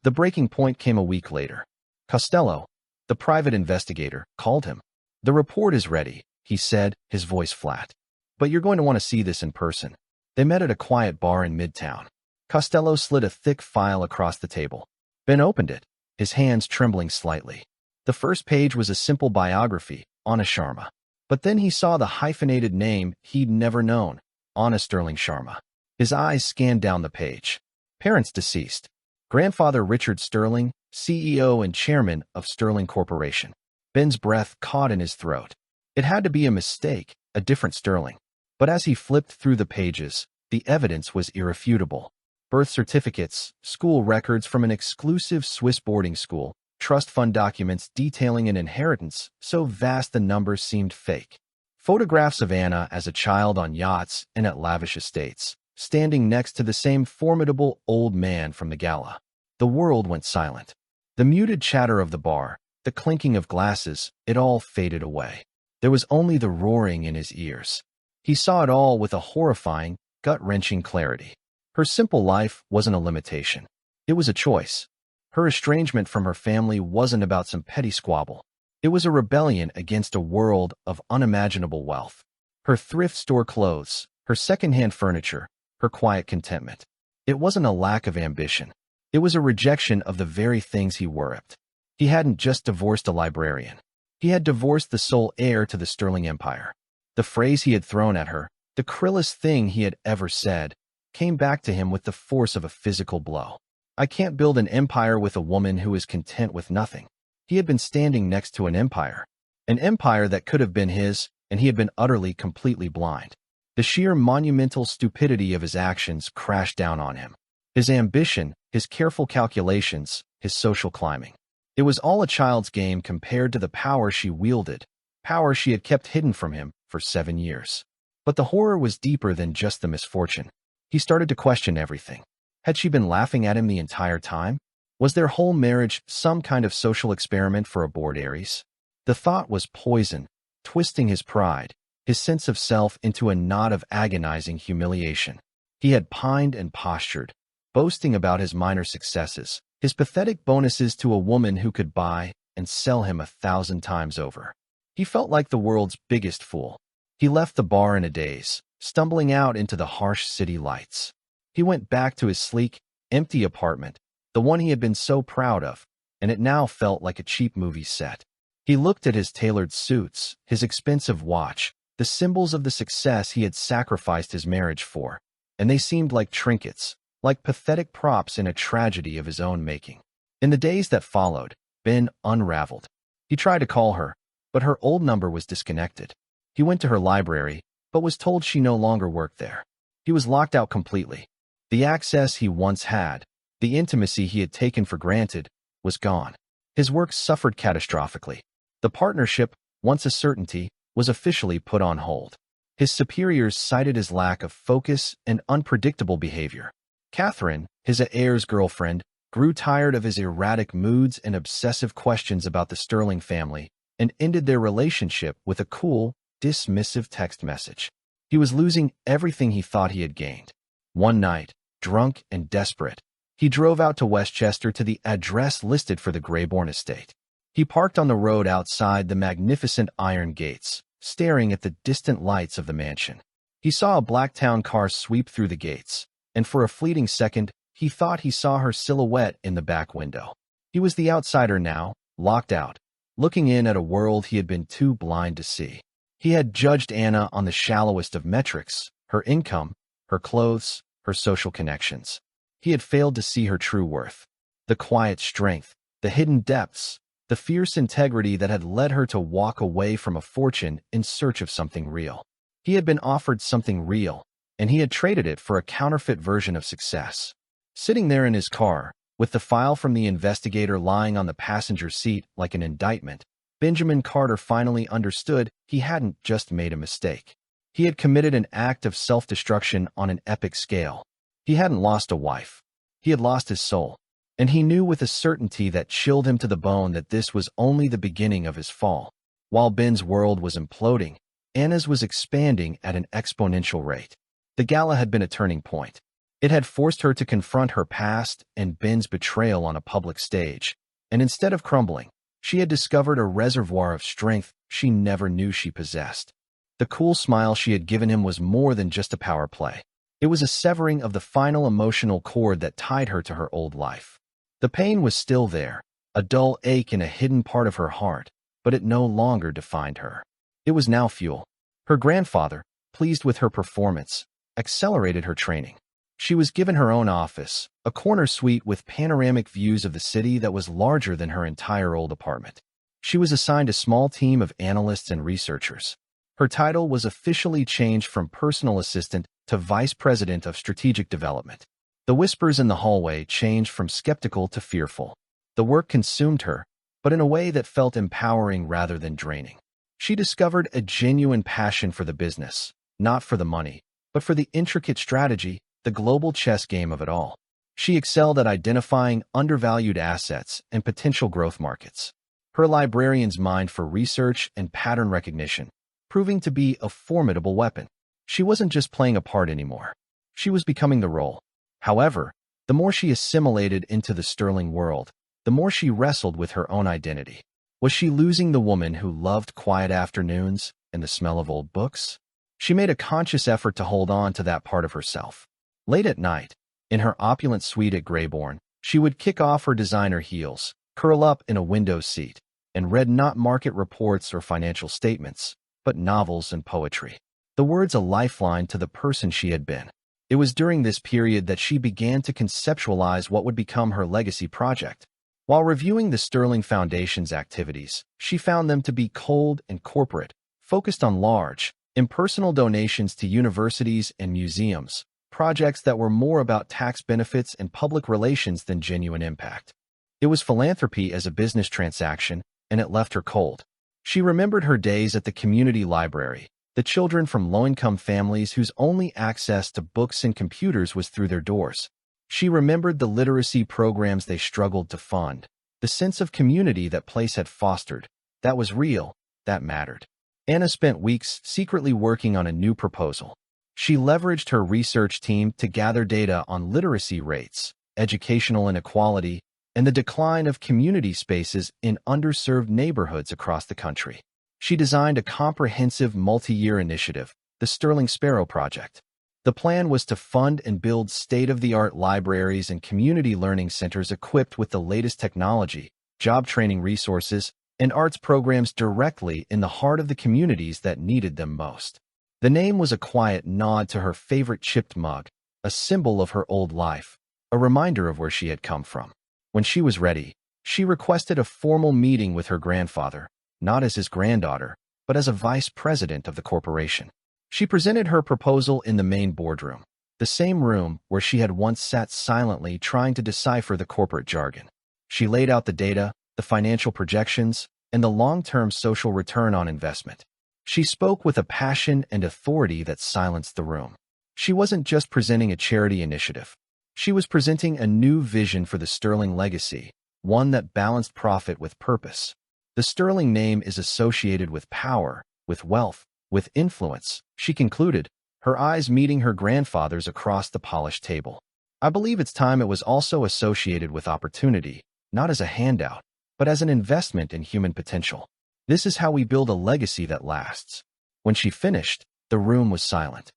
The breaking point came a week later. Costello, the private investigator, called him. "The report is ready," he said, his voice flat. "But you're going to want to see this in person." They met at a quiet bar in Midtown. Costello slid a thick file across the table. Ben opened it, his hands trembling slightly. The first page was a simple biography, Anna Sharma. But then he saw the hyphenated name he'd never known, Anna Sterling Sharma. His eyes scanned down the page. Parents deceased. Grandfather Richard Sterling, CEO and chairman of Sterling Corporation. Ben's breath caught in his throat. It had to be a mistake, a different Sterling. But as he flipped through the pages, the evidence was irrefutable. Birth certificates, school records from an exclusive Swiss boarding school, trust fund documents detailing an inheritance so vast the numbers seemed fake. Photographs of Anna as a child on yachts and at lavish estates, standing next to the same formidable old man from the gala. The world went silent. The muted chatter of the bar, the clinking of glasses, it all faded away. There was only the roaring in his ears. He saw it all with a horrifying, gut-wrenching clarity. Her simple life wasn't a limitation. It was a choice. Her estrangement from her family wasn't about some petty squabble. It was a rebellion against a world of unimaginable wealth. Her thrift store clothes, her second-hand furniture, her quiet contentment. It wasn't a lack of ambition. It was a rejection of the very things he worshipped. He hadn't just divorced a librarian. He had divorced the sole heir to the Sterling Empire. The phrase he had thrown at her, the cruelest thing he had ever said, came back to him with the force of a physical blow. I can't build an empire with a woman who is content with nothing. He had been standing next to an empire that could have been his, and he had been utterly, completely blind. The sheer monumental stupidity of his actions crashed down on him. His ambition, his careful calculations, his social climbing. It was all a child's game compared to the power she wielded, power she had kept hidden from him for 7 years. But the horror was deeper than just the misfortune. He started to question everything. Had she been laughing at him the entire time? Was their whole marriage some kind of social experiment for a bored Aries? The thought was poison, twisting his pride, his sense of self into a knot of agonizing humiliation. He had pined and postured, boasting about his minor successes, his pathetic bonuses to a woman who could buy and sell him 1,000 times over. He felt like the world's biggest fool. He left the bar in a daze, stumbling out into the harsh city lights. He went back to his sleek, empty apartment, the one he had been so proud of, and it now felt like a cheap movie set. He looked at his tailored suits, his expensive watch, the symbols of the success he had sacrificed his marriage for, and they seemed like trinkets, like pathetic props in a tragedy of his own making. In the days that followed, Ben unraveled. He tried to call her, but her old number was disconnected. He went to her library, but was told she no longer worked there. He was locked out completely. The access he once had, the intimacy he had taken for granted, was gone. His work suffered catastrophically. The partnership, once a certainty, was officially put on hold. His superiors cited his lack of focus and unpredictable behavior. Catherine, his heir's girlfriend, grew tired of his erratic moods and obsessive questions about the Sterling family and ended their relationship with a cool, dismissive text message. He was losing everything he thought he had gained. One night, drunk and desperate, he drove out to Westchester to the address listed for the Grayborn estate. He parked on the road outside the magnificent iron gates, staring at the distant lights of the mansion. He saw a black town car sweep through the gates, and for a fleeting second, he thought he saw her silhouette in the back window. He was the outsider now, locked out, looking in at a world he had been too blind to see. He had judged Anna on the shallowest of metrics, her income, her clothes, her social connections. He had failed to see her true worth, the quiet strength, the hidden depths, the fierce integrity that had led her to walk away from a fortune in search of something real. He had been offered something real, and he had traded it for a counterfeit version of success. Sitting there in his car, with the file from the investigator lying on the passenger seat like an indictment, Benjamin Carter finally understood he hadn't just made a mistake. He had committed an act of self-destruction on an epic scale. He hadn't lost a wife. He had lost his soul. And he knew with a certainty that chilled him to the bone that this was only the beginning of his fall. While Ben's world was imploding, Anna's was expanding at an exponential rate. The gala had been a turning point. It had forced her to confront her past and Ben's betrayal on a public stage. And instead of crumbling, she had discovered a reservoir of strength she never knew she possessed. The cool smile she had given him was more than just a power play. It was a severing of the final emotional cord that tied her to her old life. The pain was still there, a dull ache in a hidden part of her heart, but it no longer defined her. It was now fuel. Her grandfather, pleased with her performance, accelerated her training. She was given her own office, a corner suite with panoramic views of the city that was larger than her entire old apartment. She was assigned a small team of analysts and researchers. Her title was officially changed from personal assistant to vice president of strategic development. The whispers in the hallway changed from skeptical to fearful. The work consumed her, but in a way that felt empowering rather than draining. She discovered a genuine passion for the business, not for the money, but for the intricate strategy, the global chess game of it all. She excelled at identifying undervalued assets and potential growth markets. Her librarian's mind for research and pattern recognition, proving to be a formidable weapon. She wasn't just playing a part anymore. She was becoming the role. However, the more she assimilated into the Sterling world, the more she wrestled with her own identity. Was she losing the woman who loved quiet afternoons and the smell of old books? She made a conscious effort to hold on to that part of herself. Late at night, in her opulent suite at Greybourne, she would kick off her designer heels, curl up in a window seat, and read not market reports or financial statements, but novels and poetry. The words a lifeline to the person she had been. It was during this period that she began to conceptualize what would become her legacy project. While reviewing the Sterling Foundation's activities, she found them to be cold and corporate, focused on large, impersonal donations to universities and museums, projects that were more about tax benefits and public relations than genuine impact. It was philanthropy as a business transaction, and it left her cold. She remembered her days at the community library, the children from low-income families whose only access to books and computers was through their doors. She remembered the literacy programs they struggled to fund, the sense of community that place had fostered. That was real, that mattered. Anna spent weeks secretly working on a new proposal. She leveraged her research team to gather data on literacy rates, educational inequality, and the decline of community spaces in underserved neighborhoods across the country. She designed a comprehensive multi-year initiative, the Sterling Sparrow Project. The plan was to fund and build state-of-the-art libraries and community learning centers equipped with the latest technology, job training resources, and arts programs directly in the heart of the communities that needed them most. The name was a quiet nod to her favorite chipped mug, a symbol of her old life, a reminder of where she had come from. When she was ready, she requested a formal meeting with her grandfather, not as his granddaughter, but as a vice president of the corporation. She presented her proposal in the main boardroom, the same room where she had once sat silently trying to decipher the corporate jargon. She laid out the data, the financial projections, and the long-term social return on investment. She spoke with a passion and authority that silenced the room. She wasn't just presenting a charity initiative. She was presenting a new vision for the Sterling legacy, one that balanced profit with purpose. The Sterling name is associated with power, with wealth, with influence, she concluded, her eyes meeting her grandfather's across the polished table. I believe it's time it was also associated with opportunity, not as a handout, but as an investment in human potential. This is how we build a legacy that lasts. When she finished, the room was silent.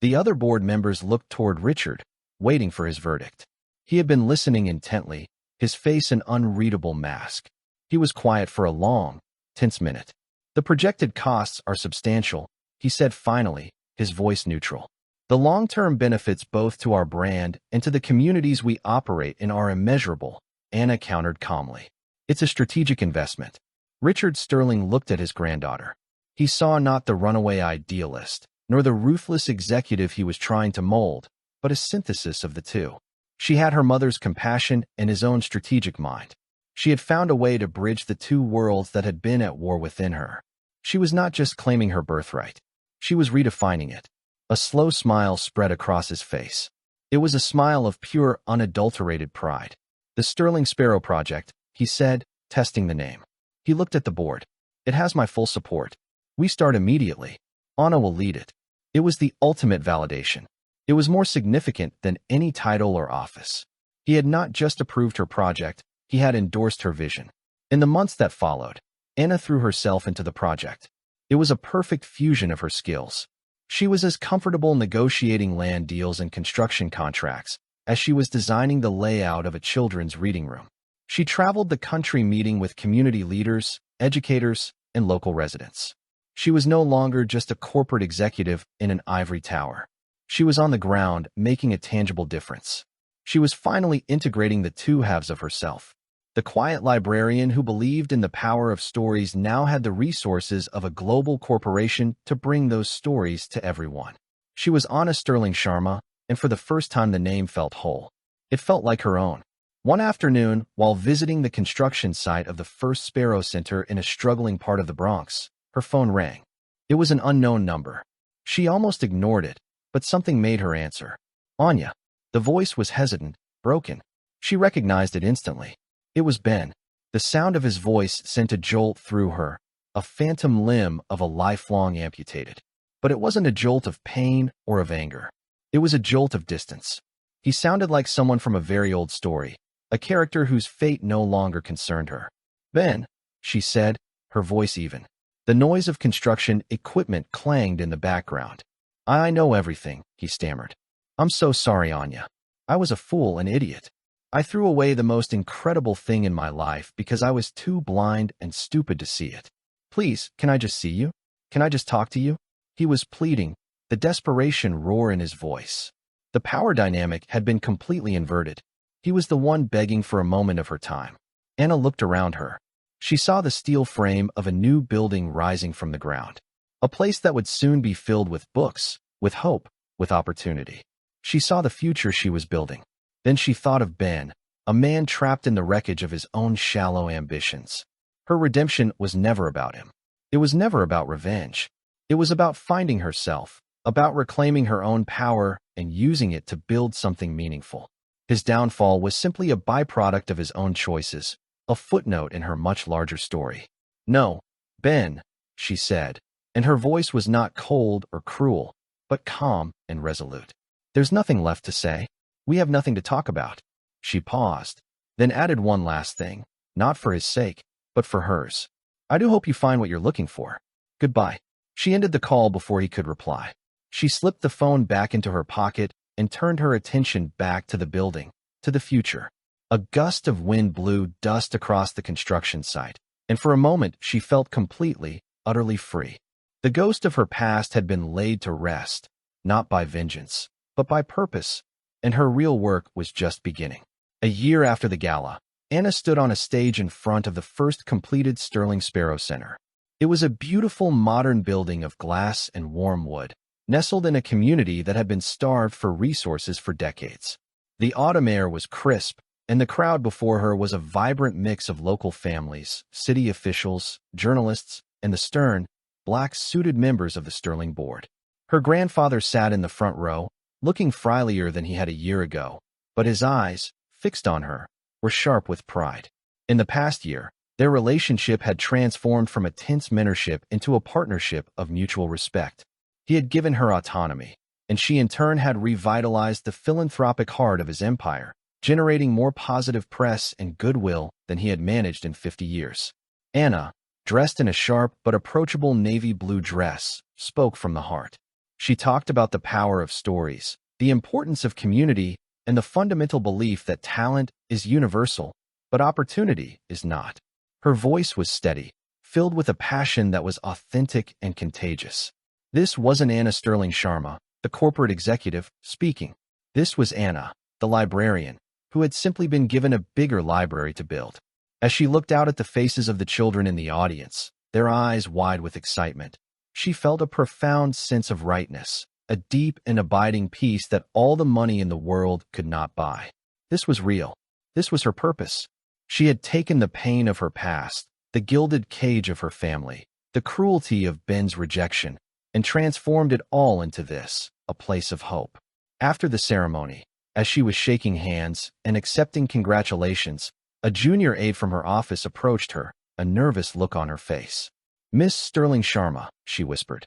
The other board members looked toward Richard, waiting for his verdict. He had been listening intently, his face an unreadable mask. He was quiet for a long, tense minute. The projected costs are substantial, he said finally, his voice neutral. The long-term benefits both to our brand and to the communities we operate in are immeasurable, Anna countered calmly. It's a strategic investment. Richard Sterling looked at his granddaughter. He saw not the runaway idealist, nor the ruthless executive he was trying to mold, but a synthesis of the two. She had her mother's compassion and his own strategic mind. She had found a way to bridge the two worlds that had been at war within her. She was not just claiming her birthright. She was redefining it. A slow smile spread across his face. It was a smile of pure, unadulterated pride. The Sterling Sparrow Project, he said, testing the name. He looked at the board. It has my full support. We start immediately. Anna will lead it. It was the ultimate validation. It was more significant than any title or office. He had not just approved her project, he had endorsed her vision. In the months that followed, Anna threw herself into the project. It was a perfect fusion of her skills. She was as comfortable negotiating land deals and construction contracts as she was designing the layout of a children's reading room. She traveled the country meeting with community leaders, educators, and local residents. She was no longer just a corporate executive in an ivory tower. She was on the ground, making a tangible difference. She was finally integrating the two halves of herself. The quiet librarian who believed in the power of stories now had the resources of a global corporation to bring those stories to everyone. She was Anna Sterling Sharma, and for the first time the name felt whole. It felt like her own. One afternoon, while visiting the construction site of the first Sparrow Center in a struggling part of the Bronx, her phone rang. It was an unknown number. She almost ignored it, but something made her answer. Anya. The voice was hesitant, broken. She recognized it instantly. It was Ben. The sound of his voice sent a jolt through her, a phantom limb of a lifelong amputated. But it wasn't a jolt of pain or of anger. It was a jolt of distance. He sounded like someone from a very old story, a character whose fate no longer concerned her. Ben, she said, her voice even. The noise of construction equipment clanged in the background. I know everything, he stammered. I'm so sorry, Anya. I was a fool, an idiot. I threw away the most incredible thing in my life because I was too blind and stupid to see it. Please, can I just see you? Can I just talk to you? He was pleading, the desperation roar in his voice. The power dynamic had been completely inverted. He was the one begging for a moment of her time. Anna looked around her. She saw the steel frame of a new building rising from the ground. A place that would soon be filled with books, with hope, with opportunity. She saw the future she was building. Then she thought of Ben, a man trapped in the wreckage of his own shallow ambitions. Her redemption was never about him. It was never about revenge. It was about finding herself, about reclaiming her own power and using it to build something meaningful. His downfall was simply a byproduct of his own choices, a footnote in her much larger story. No, Ben, she said, and her voice was not cold or cruel, but calm and resolute. There's nothing left to say. We have nothing to talk about. She paused, then added one last thing, not for his sake, but for hers. I do hope you find what you're looking for. Goodbye. She ended the call before he could reply. She slipped the phone back into her pocket and turned her attention back to the building, to the future. A gust of wind blew dust across the construction site, and for a moment she felt completely, utterly free. The ghost of her past had been laid to rest, not by vengeance, but by purpose, and her real work was just beginning. A year after the gala, Anna stood on a stage in front of the first completed Sterling Sparrow Center. It was a beautiful modern building of glass and warm wood, nestled in a community that had been starved for resources for decades. The autumn air was crisp, and the crowd before her was a vibrant mix of local families, city officials, journalists, and the stern, black-suited members of the Sterling board. Her grandfather sat in the front row, looking friendlier than he had a year ago, but his eyes, fixed on her, were sharp with pride. In the past year, their relationship had transformed from a tense mentorship into a partnership of mutual respect. He had given her autonomy, and she in turn had revitalized the philanthropic heart of his empire, generating more positive press and goodwill than he had managed in 50 years. Anna, dressed in a sharp but approachable navy blue dress, spoke from the heart. She talked about the power of stories, the importance of community, and the fundamental belief that talent is universal, but opportunity is not. Her voice was steady, filled with a passion that was authentic and contagious. This wasn't Anna Sterling Sharma, the corporate executive, speaking. This was Anna, the librarian, who had simply been given a bigger library to build. As she looked out at the faces of the children in the audience, their eyes wide with excitement, she felt a profound sense of rightness, a deep and abiding peace that all the money in the world could not buy. This was real. This was her purpose. She had taken the pain of her past, the gilded cage of her family, the cruelty of Ben's rejection, and transformed it all into this, a place of hope. After the ceremony, as she was shaking hands and accepting congratulations, a junior aide from her office approached her, a nervous look on her face. Miss Sterling Sharma, she whispered.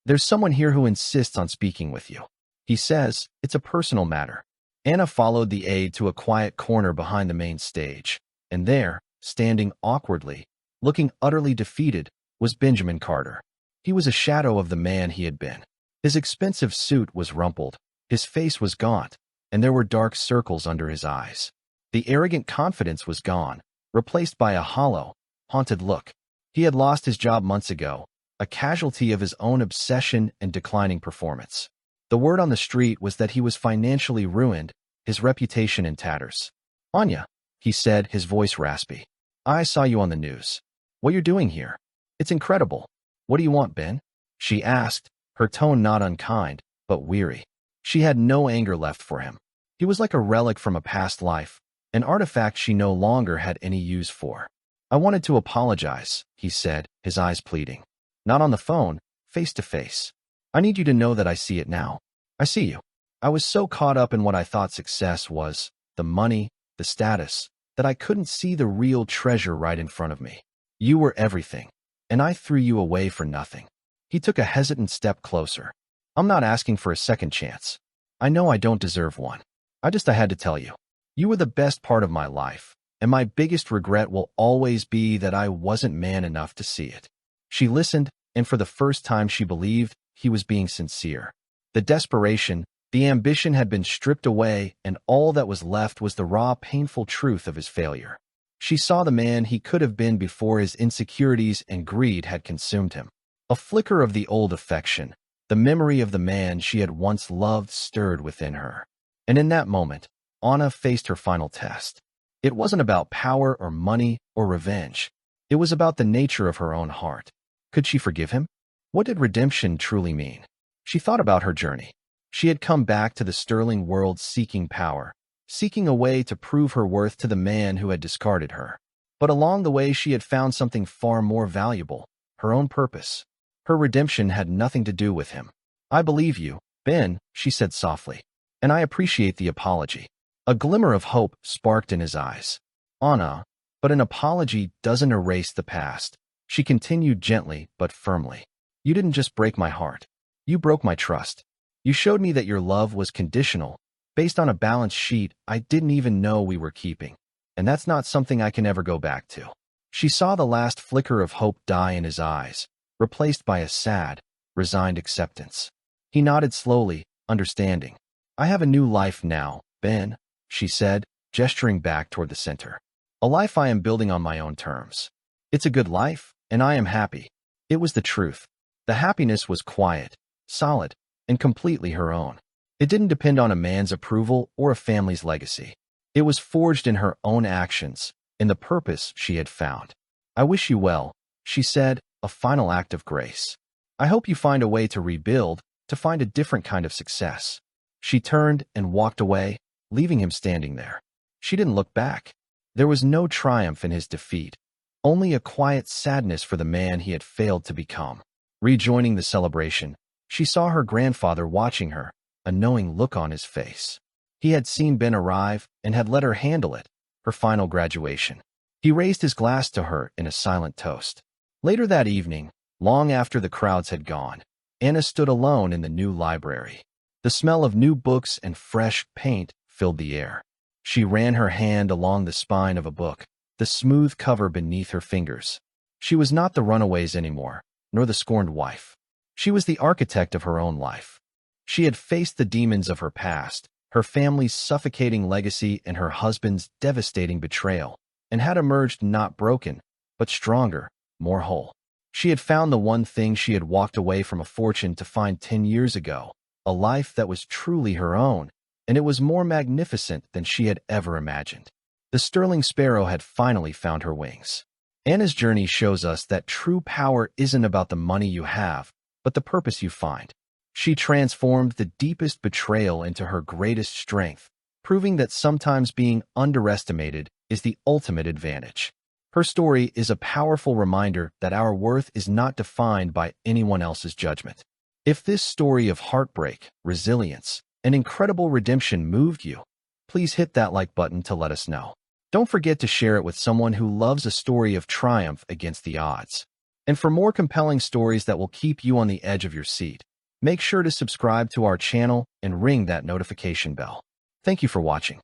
There's someone here who insists on speaking with you. He says it's a personal matter. Anna followed the aide to a quiet corner behind the main stage, and there, standing awkwardly, looking utterly defeated, was Benjamin Carter. He was a shadow of the man he had been. His expensive suit was rumpled, his face was gaunt, and there were dark circles under his eyes. The arrogant confidence was gone, replaced by a hollow, haunted look. He had lost his job months ago, a casualty of his own obsession and declining performance. The word on the street was that he was financially ruined, his reputation in tatters. "Anya," he said, his voice raspy. "I saw you on the news. What you're doing here? It's incredible. What do you want, Ben?" She asked, her tone not unkind, but weary. She had no anger left for him. He was like a relic from a past life, an artifact she no longer had any use for. "I wanted to apologize," he said, his eyes pleading. "Not on the phone, face to face. I need you to know that I see it now. I see you. I was so caught up in what I thought success was, the money, the status, that I couldn't see the real treasure right in front of me. You were everything, and I threw you away for nothing." He took a hesitant step closer. "I'm not asking for a second chance. I know I don't deserve one. I had to tell you. You were the best part of my life, and my biggest regret will always be that I wasn't man enough to see it." She listened, and for the first time she believed he was being sincere. The desperation, the ambition had been stripped away, and all that was left was the raw, painful truth of his failure. She saw the man he could have been before his insecurities and greed had consumed him. A flicker of the old affection, the memory of the man she had once loved stirred within her. And in that moment, Anna faced her final test. It wasn't about power or money or revenge. It was about the nature of her own heart. Could she forgive him? What did redemption truly mean? She thought about her journey. She had come back to the sterling world seeking power, seeking a way to prove her worth to the man who had discarded her. But along the way she had found something far more valuable, her own purpose. Her redemption had nothing to do with him. "I believe you, Ben," she said softly, "and I appreciate the apology." A glimmer of hope sparked in his eyes. "Anna, but an apology doesn't erase the past," she continued gently but firmly. "You didn't just break my heart. You broke my trust. You showed me that your love was conditional, based on a balance sheet I didn't even know we were keeping. And that's not something I can ever go back to." She saw the last flicker of hope die in his eyes, replaced by a sad, resigned acceptance. He nodded slowly, understanding. "I have a new life now, Ben," she said, gesturing back toward the center. "A life I am building on my own terms. It's a good life, and I am happy." It was the truth. The happiness was quiet, solid, and completely her own. It didn't depend on a man's approval or a family's legacy. It was forged in her own actions, in the purpose she had found. "I wish you well," she said, a final act of grace. "I hope you find a way to rebuild, to find a different kind of success." She turned and walked away, leaving him standing there. She didn't look back. There was no triumph in his defeat, only a quiet sadness for the man he had failed to become. Rejoining the celebration, she saw her grandfather watching her, a knowing look on his face. He had seen Ben arrive and had let her handle it, her final graduation. He raised his glass to her in a silent toast. Later that evening, long after the crowds had gone, Anna stood alone in the new library. The smell of new books and fresh paint filled the air. She ran her hand along the spine of a book, the smooth cover beneath her fingers. She was not the runaways anymore, nor the scorned wife. She was the architect of her own life. She had faced the demons of her past, her family's suffocating legacy and her husband's devastating betrayal, and had emerged not broken, but stronger, more whole. She had found the one thing she had walked away from a fortune to find 10 years ago, a life that was truly her own, and it was more magnificent than she had ever imagined. The sterling sparrow had finally found her wings. Anna's journey shows us that true power isn't about the money you have, but the purpose you find. She transformed the deepest betrayal into her greatest strength, proving that sometimes being underestimated is the ultimate advantage. Her story is a powerful reminder that our worth is not defined by anyone else's judgment. If this story of heartbreak, resilience, and incredible redemption moved you, please hit that like button to let us know. Don't forget to share it with someone who loves a story of triumph against the odds. And for more compelling stories that will keep you on the edge of your seat, make sure to subscribe to our channel and ring that notification bell. Thank you for watching.